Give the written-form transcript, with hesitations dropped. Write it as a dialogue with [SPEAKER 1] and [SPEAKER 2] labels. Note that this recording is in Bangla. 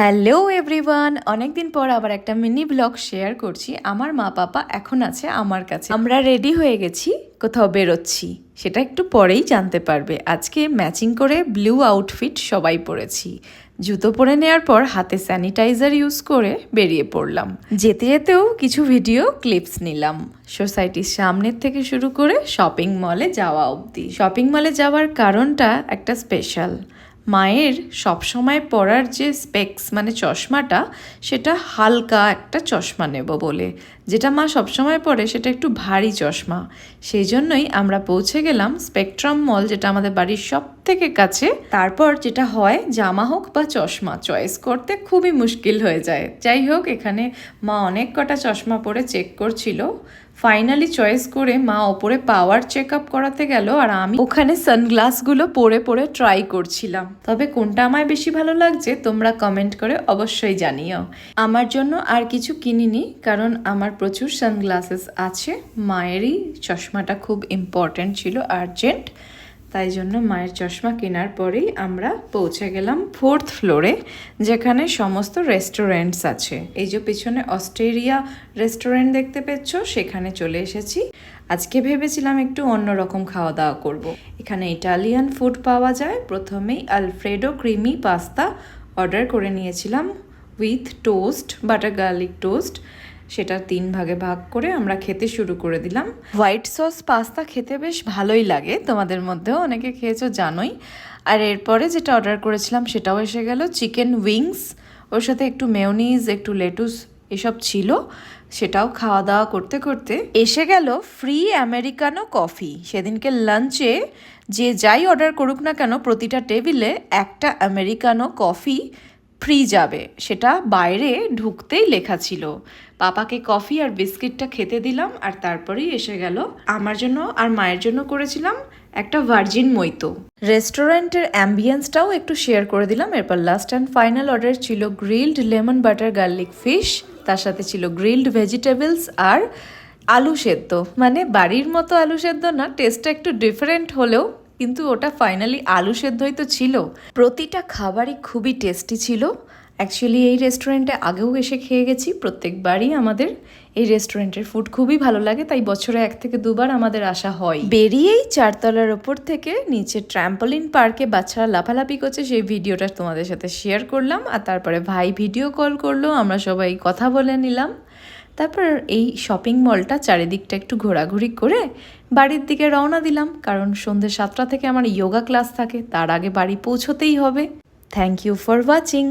[SPEAKER 1] হ্যালো এভরিওয়ান, অনেকদিন পর আবার একটা মিনি ব্লগ শেয়ার করছি। আমার মা পাপা এখন আছে আমার কাছে। আমরা রেডি হয়ে গেছি, কোথাও বেরোচ্ছি, সেটা একটু পরেই জানতে পারবে। আজকে ম্যাচিং করে ব্লু আউটফিট সবাই পরেছি। জুতো পরে নেওয়ার পর হাতে স্যানিটাইজার ইউজ করে বেরিয়ে পড়লাম। যেতে যেতেও কিছু ভিডিও ক্লিপস নিলাম। সোসাইটির সামনের থেকে শুরু করে শপিং মলে যাওয়া অবধি। শপিং মলে যাওয়ার কারণটা একটা স্পেশাল। মায়ের সবসময় পরার যে স্পেক্স মানে চশমাটা, সেটা হালকা একটা চশমা নেব বলে। যেটা মা সবসময় পরে সেটা একটু ভারী চশমা। সেই জন্যই আমরা পৌঁছে গেলাম স্পেকট্রাম মল, যেটা আমাদের বাড়ির সব থেকে কাছে। তারপর যেটা হয়, জামা হোক বা চশমা চয়েস করতে খুবই মুশকিল হয়ে যায়। যাই হোক, এখানে মা অনেক কটা চশমা পরে চেক করছিল। ফাইনালি চয়েস করে মা ওপরে পাওয়ার চেক আপ করাতে গেল, আর আমি ওখানে সানগ্লাসগুলো পরে পরে ট্রাই করছিলাম। তবে কোনটা আমায় বেশি ভালো লাগছে তোমরা কমেন্ট করে অবশ্যই জানিও। আমার জন্য আর কিছু কিনিনি, কারণ আমার প্রচুর সানগ্লাসেস আছে। মায়েরই চশমাটা খুব ইম্পর্ট্যান্ট ছিল, আর্জেন্ট। তাই জন্য মায়ের চশমা কেনার পরেই আমরা পৌঁছে গেলাম 4th ফ্লোরে, যেখানে সমস্ত রেস্টুরেন্টস আছে। এই যে পিছনে অস্ট্রেলিয়া রেস্টুরেন্ট দেখতে পেয়েছ, সেখানে চলে এসেছি। আজকে ভেবেছিলাম একটু অন্যরকম খাওয়া দাওয়া করব। এখানে ইটালিয়ান ফুড পাওয়া যায়। প্রথমেই আলফ্রেডো ক্রিমি পাস্তা অর্ডার করে নিয়েছিলাম with toast, butter garlic toast. সেটা 3 ভাগে ভাগ করে আমরা খেতে শুরু করে দিলাম। হোয়াইট সস পাস্তা খেতে বেশ ভালোই লাগে, তোমাদের মধ্যেও অনেকে খেয়েছো জানোই। আর এরপরে যেটা অর্ডার করেছিলাম সেটাও এসে গেল, চিকেন উইংস। ওর সাথে একটু মেয়োনিজ, একটু লেটুস এসব ছিল। সেটাও খাওয়া দাওয়া করতে করতে এসে গেল ফ্রি আমেরিকানো কফি। সেদিনকে লাঞ্চে যে যাই অর্ডার করুক না কেন, প্রতিটা টেবিলে একটা আমেরিকানো কফি ফ্রি যাবে। সেটা বাইরে ঢুকতেই লেখা ছিল। পাপাকে কফি আর বিস্কিটটা খেতে দিলাম, আর তারপরেই এসে গেল আমার জন্য আর মায়ের জন্য করেছিলাম একটা ভার্জিন মইতো। রেস্টুরেন্টের অ্যাম্বিয়েন্সটাও একটু শেয়ার করে দিলাম। এরপর লাস্ট অ্যান্ড ফাইনাল অর্ডার ছিল grilled lemon butter garlic fish, তার সাথে ছিল গ্রিলড ভেজিটেবলস আর আলু সেদ্ধ। মানে বাড়ির মতো আলু সেদ্ধ না, টেস্টটা একটু ডিফারেন্ট হলেও কিন্তু ওটা ফাইনালি আলু সেদ্ধই তো ছিল। প্রতিটা খাবারই খুবই টেস্টি ছিল। অ্যাকচুয়ালি এই রেস্টুরেন্টে আগেও এসে খেয়ে গেছি। প্রত্যেকবারই আমাদের এই রেস্টুরেন্টের ফুড খুবই ভালো লাগে, তাই বছরে 1 থেকে 2 বার আমাদের আসা হয়। বেরিয়েই 4 তলার ওপর থেকে নিচে ট্র্যাম্পোলিন পার্কে বাচ্চারা লাফালাফি করছে, সেই ভিডিওটা তোমাদের সাথে শেয়ার করলাম। আর তারপরে ভাই ভিডিও কল করলো, আমরা সবাই কথা বলে নিলাম। তারপর এই শপিং মলটা চারিদিকটা একটু ঘোরাঘুরি করে বাড়ির দিকে রওনা দিলাম, কারণ সন্ধ্যে 7টা থেকে আমার যোগা ক্লাস থাকে, তার আগে বাড়ি পৌঁছতেই হবে। Thank you for watching.